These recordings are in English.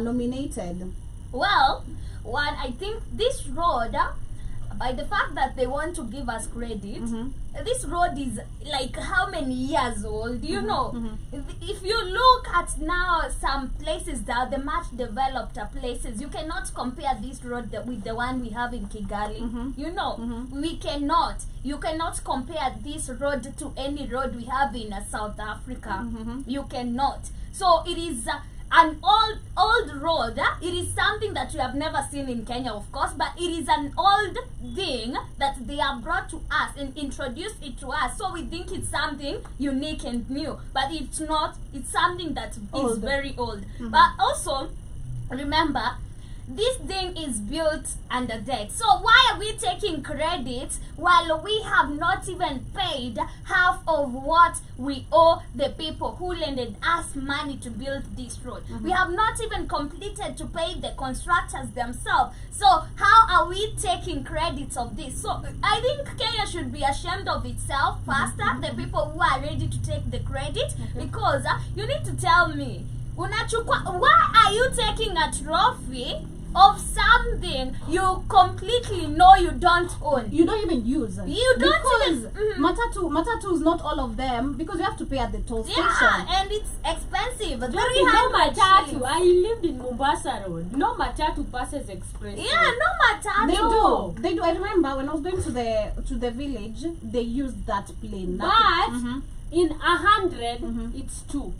nominated? Well, one, I think this road, by the fact that they want to give us credit, this road is like how many years old? You know, if you look at now some places that are the much developed places, you cannot compare this road with the one we have in Kigali. You know, we cannot. You cannot compare this road to any road we have in South Africa. You cannot. So it is an old road. It is something that you have never seen in Kenya, of course, but it is an old thing that they have brought to us and introduced it to us. So we think it's something unique and new, but it's not. It's something that is very old. But also, remember, this thing is built under debt. So why are we taking credit while we have not even paid half of what we owe the people who lended us money to build this road? We have not even completed to pay the constructors themselves. So how are we taking credits of this? So I think Kenya should be ashamed of itself faster, the people who are ready to take the credit, because you need to tell me, why are you taking a trophy of something you completely know you don't own? You don't even use. You don't even. Matatu is not all of them, because you have to pay at the toll station. Yeah, and it's expensive. No matatu. I lived in Mombasa Road. No matatu passes express. Yeah, no matatu. They do. I remember when I was going to the village, they used that plane. But in 100, it's 2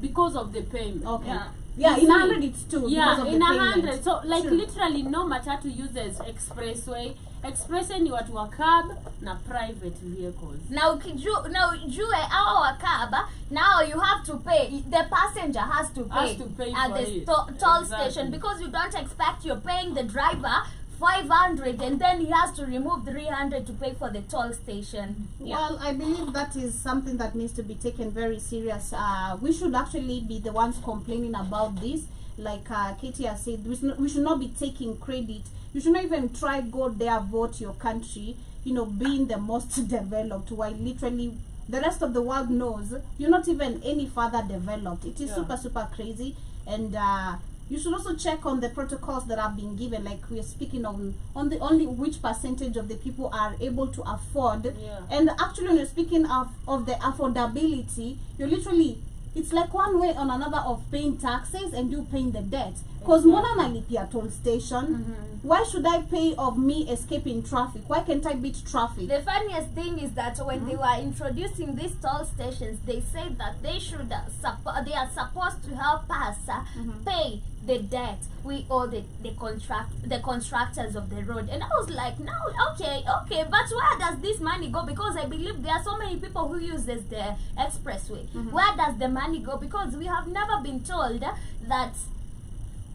because of the payment. Okay. Yeah, in 100 it's 2. Yeah, in 100. So like True. literally no matatu uses expressway. Expressway ni watu wa cab na private vehicles. Now jue our cab, now you have to pay. The passenger has to pay at the toll station, because you don't expect you're paying the driver 500 and then he has to remove 300 to pay for the toll station. Well, I believe that is something that needs to be taken very serious. We should actually be the ones complaining about this. Like Katie has said, we should not be taking credit. You should not even try go there, vote your country, you know, being the most developed, while literally the rest of the world knows you're not even any further developed. It is super crazy. And you should also check on the protocols that have been given. Like we are speaking on the only which percentage of the people are able to afford. And actually, when you're speaking of the affordability, you're literally, it's like one way or another of paying taxes and you paying the debt. Because Mona Nalipia toll station, why should I pay of me escaping traffic? Why can't I beat traffic? The funniest thing is that when they were introducing these toll stations, they said that they should they are supposed to help us pay the debt we owe the constructors of the road. And I was like, no, okay, but where does this money go? Because I believe there are so many people who uses the expressway. Where does the money go? Because we have never been told that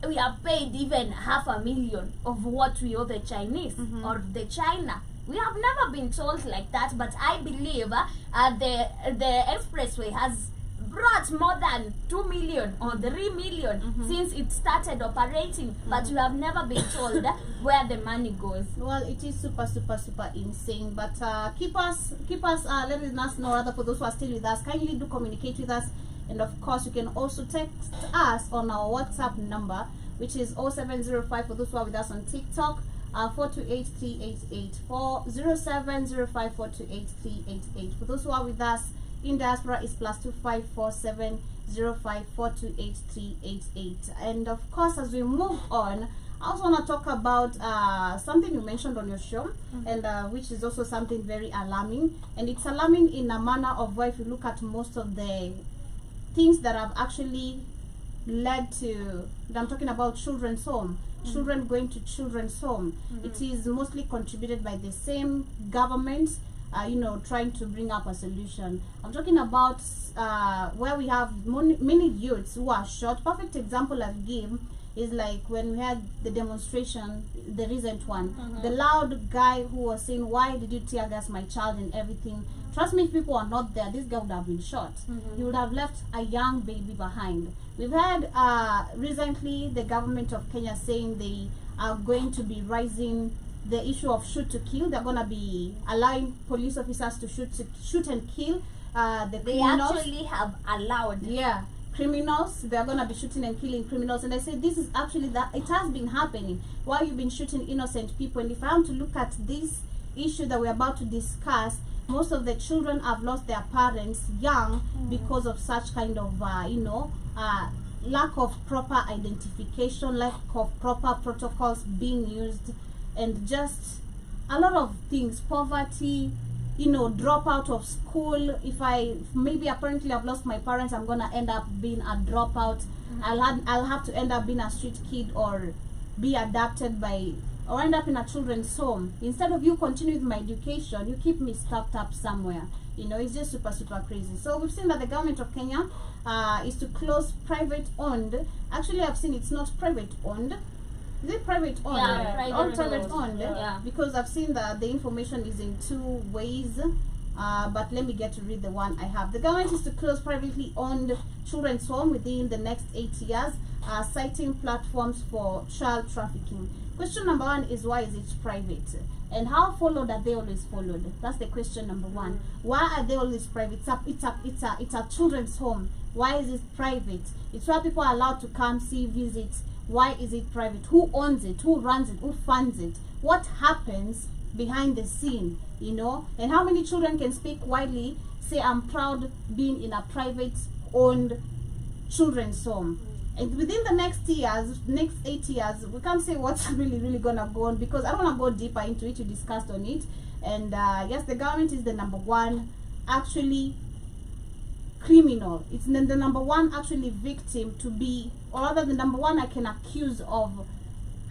we have paid even 500,000 of what we owe the Chinese or the China. We have never been told like that, but I believe the expressway has brought more than 2 million or 3 million since it started operating, but we have never been told where the money goes. Well, it is super insane. But keep us letting us know, rather, for those who are still with us, kindly do communicate with us. And of course, you can also text us on our WhatsApp number, which is 0705 for those who are with us on TikTok, 428 0705 428 For those who are with us in diaspora, is +254 And of course, as we move on, I also want to talk about something you mentioned on your show, and which is also something very alarming. And it's alarming in a manner of where, if you look at most of the things that have actually led to, I'm talking about children's home, children going to children's home. It is mostly contributed by the same government, you know, trying to bring up a solution. I'm talking about where we have many youths who are shot. Perfect example I've given is like when we had the demonstration, the recent one, the loud guy who was saying, why did you tear gas my child and everything. Trust me, if people are not there, this guy would have been shot. He would have left a young baby behind. We've had recently the government of Kenya saying they are going to be raising the issue of shoot to kill. They're going to be allowing police officers to shoot and kill the criminals. They actually have allowed. Yeah. criminals. They are going to be shooting and killing criminals. And I say this is actually that it has been happening while you've been shooting innocent people. And if I am to look at this issue that we're about to discuss, most of the children have lost their parents young because of such kind of lack of proper identification, lack of proper protocols being used, and just a lot of things, poverty, drop out of school. If I maybe apparently I've lost my parents, I'm gonna end up being a dropout. I'll have to end up being a street kid, or be adopted by, or end up in a children's home. Instead of you continue with my education, you keep me stuck up somewhere. It's just super crazy. So we've seen that the government of Kenya is to close private owned. Actually, I've seen it's not private owned. Is it private owned? Yeah, all private owned. Yeah. Because I've seen that the information is in two ways. But let me get to read the one I have. The government is to close privately owned children's home within the next 8 years, citing platforms for child trafficking. Question number one is, why is it private? And how followed are they always followed? That's the question number one. Why are they always private? It's a children's home. Why is it private? It's where people are allowed to come, see, visit. Why is it private? Who owns it? Who runs it? Who funds it? What happens behind the scene? And how many children can speak widely, say I'm proud being in a private owned children's home? And within the next 8 years, we can't say what's really gonna go on, because I don't want to go deeper into it. You discussed on it, and yes, the government is the number one actually criminal. It's the number one actually victim to be, or rather the number one I can accuse of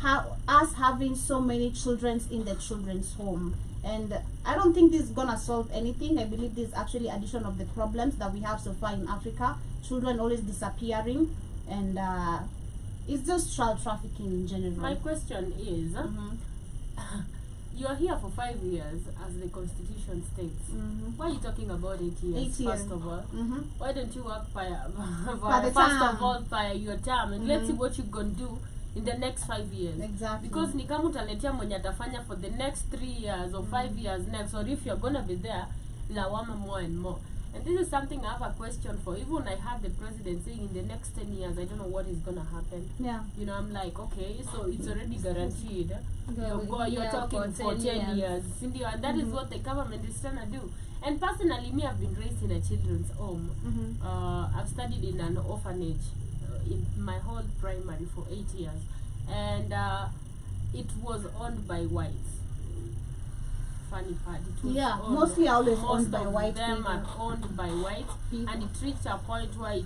us having so many children in the children's home. And I don't think this is gonna solve anything. I believe this is actually addition of the problems that we have so far in Africa. Children always disappearing, and it's just child trafficking in general. My question is, you are here for 5 years, as the constitution states. Why are you talking about 8 years? 8 years. First of all, why don't you work by the first term. of all by your term, and let's see what you're gonna do in the next 5 years. Exactly. Because ni kama utaletea mwenye atafanya for the next 3 years or 5 years next, or if you're gonna be there, lawama more and more. And this is something I have a question for. Even I had the president saying in the next 10 years, I don't know what is gonna happen. Yeah. I'm like, okay, so it's already guaranteed. You're talking for 10 years. And that is what the government is trying to do. And personally, me, I've been raised in a children's home. I've studied in an orphanage in my whole primary for 8 years. And it was owned by whites. Funny part, it was owned, mostly always owned by white people. Them are people. owned by whites, and it reached a point where it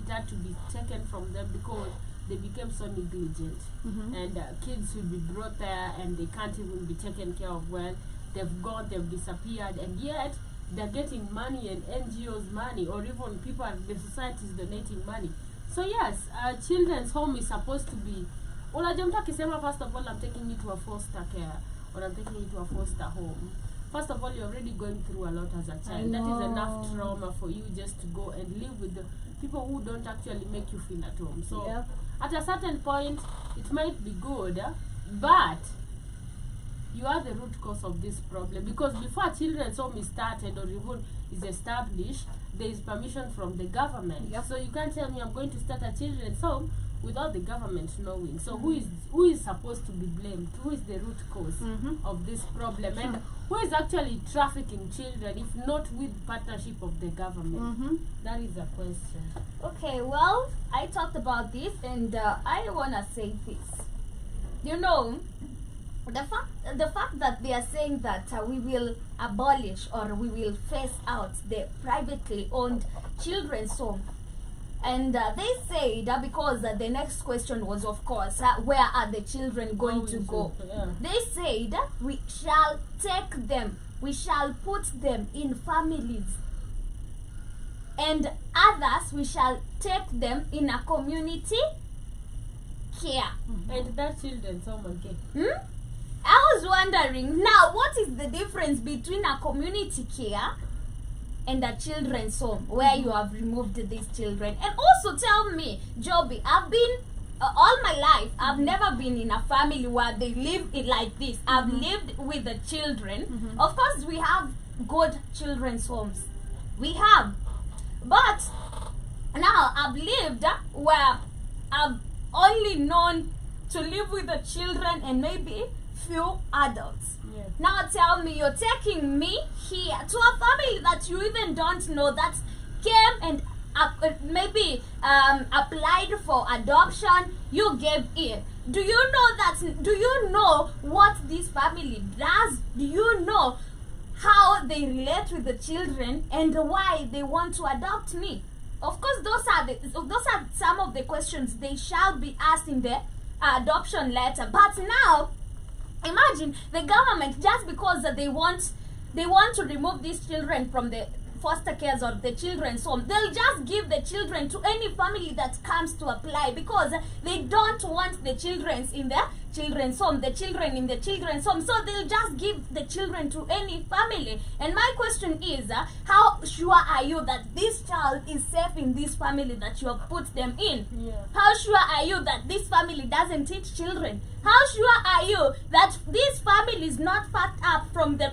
had to be taken from them because they became so negligent. And kids will be brought there and they can't even be taken care of well. They've disappeared, and yet they're getting money, and NGOs money, or even people at the society is donating money. So yes, children's home is supposed to be, first of all, I'm taking you to a foster care, or I'm taking you to a foster home. First of all, you're already going through a lot as a child. That is enough trauma for you just to go and live with the people who don't actually make you feel at home. So at a certain point, it might be good, but you are the root cause of this problem, because before children's home is started or even is established, there is permission from the government. So you can't tell me I'm going to start a children's home without the government knowing. So who is supposed to be blamed? Who is the root cause of this problem? And who is actually trafficking children if not with partnership of the government? That is a question. Okay, well, I talked about this, and I want to say this. The fact that they are saying that we will abolish or we will phase out the privately owned children's home, and they said because the next question was, of course, where are the children going to go? They said we shall take them, we shall put them in families, and others we shall take them in a community care. And that children's home again. I was wondering, now what is the difference between a community care and a children's home where you have removed these children? And also tell me, Joby, I've been all my life, I've never been in a family where they live it like this. I've lived with the children. Of course, we have good children's homes. We have. But Now I've lived where I've only known to live with the children and maybe few adults. Yeah. Now tell me, you're taking me here to a family that you even don't know, that came and maybe applied for adoption. You gave in. Do you know that? Do you know what this family does? Do you know how they relate with the children and why they want to adopt me? Of course, those are some of the questions they shall be asked in the adoption letter. But now, imagine the government, just because they want to remove these children from the foster cares or the children's home, they'll just give the children to any family that comes to apply, because they don't want the children in the children's home, the children in the children's home, so they'll just give the children to any family. And my question is, how sure are you that this child is safe in this family that you have put them in? Yeah. How sure are you that this family doesn't teach children? How sure are you that this family is not fucked up from the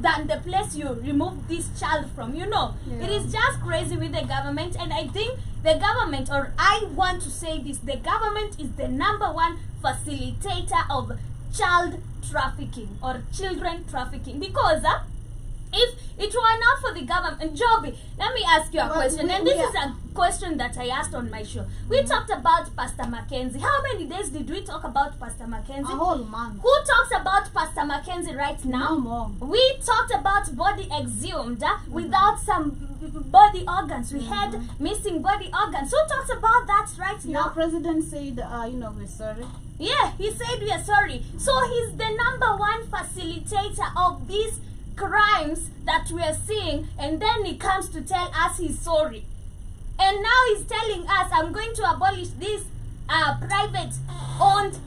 than the place you remove this child from? You know, Yeah. it is just crazy with the government. And I think the government, or I want to say this, the government is the #1 facilitator of child trafficking or children trafficking, because if it were not for the government, Joby, let me ask you a question, and this is a question that I asked on my show. We talked about Pastor Mackenzie. How many days did we talk about Pastor Mackenzie? A whole month. Who talks about Pastor Mackenzie right now? No more. We talked about body exhumed without some body organs. We had missing body organs. Who talks about that right Your now? president said, we're sorry. Yeah, he said we are sorry. So he's the #1 facilitator of these crimes that we are seeing, and then he comes to tell us he's sorry. And now he's telling us, I'm going to abolish this private owned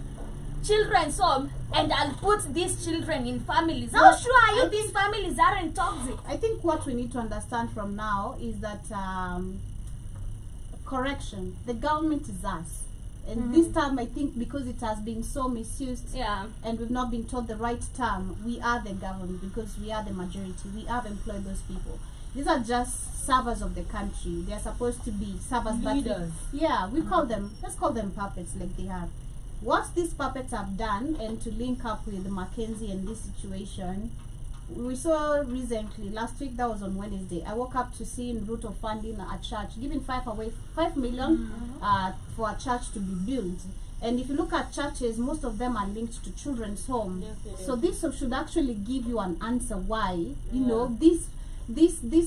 children's home, and I'll put these children in families. How Well, sure are you these families aren't toxic? I think what we need to understand from now is that correction, the government is us. And this time, I think because it has been so misused, Yeah. and we've not been told the right term, we are the government because we are the majority. We have employed those people. These are just servers of the country. They are supposed to be servers, Leaders. but we call them, let's call them puppets like they are. What these puppets have done, and to link up with Mackenzie and this situation, we saw recently, last week, that was on Wednesday, I woke up to see Ruto funding a church, giving 5 million for a church to be built. And if you look at churches, most of them are linked to children's home. Definitely. So this should actually give you an answer why, you Yeah. know, these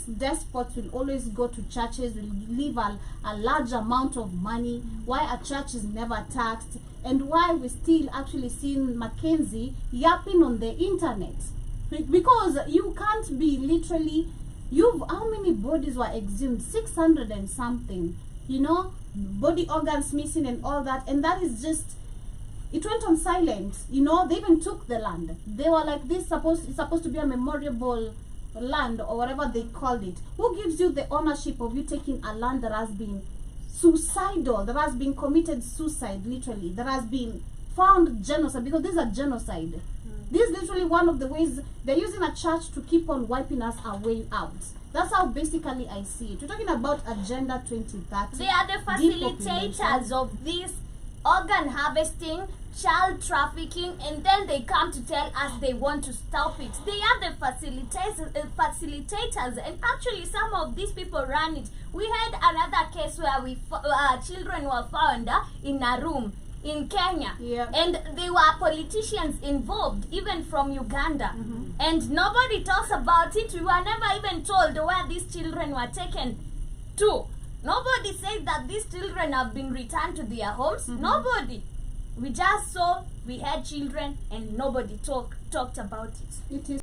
despots will always go to churches, will leave a large amount of money, why a church is never taxed, and why we still actually seeing Mackenzie yapping on the internet. Because you can't be literally, how many bodies were exhumed? 600 and something, you know, body organs missing and all that, and that is just, it went on silent, you know. They even took the land. They were like, it's supposed to be a memorable land or whatever they called it. Who gives you the ownership of you taking a land that has been suicidal, that has been committed suicide, literally, that has been found genocide? Because this is a genocide. This is literally one of the ways they're using a church to keep on wiping us our way out. That's how basically I see it. We're talking about Agenda 2030. They are the facilitators of this organ harvesting, child trafficking, and then they come to tell us they want to stop it. They are the facilitators, and actually some of these people run it. We had another case where children were found in a room in Kenya, and there were politicians involved, even from Uganda, and nobody talks about it. We were never even told where these children were taken to. Nobody said that these children have been returned to their homes. Nobody. We just saw we had children and nobody talked about it. It is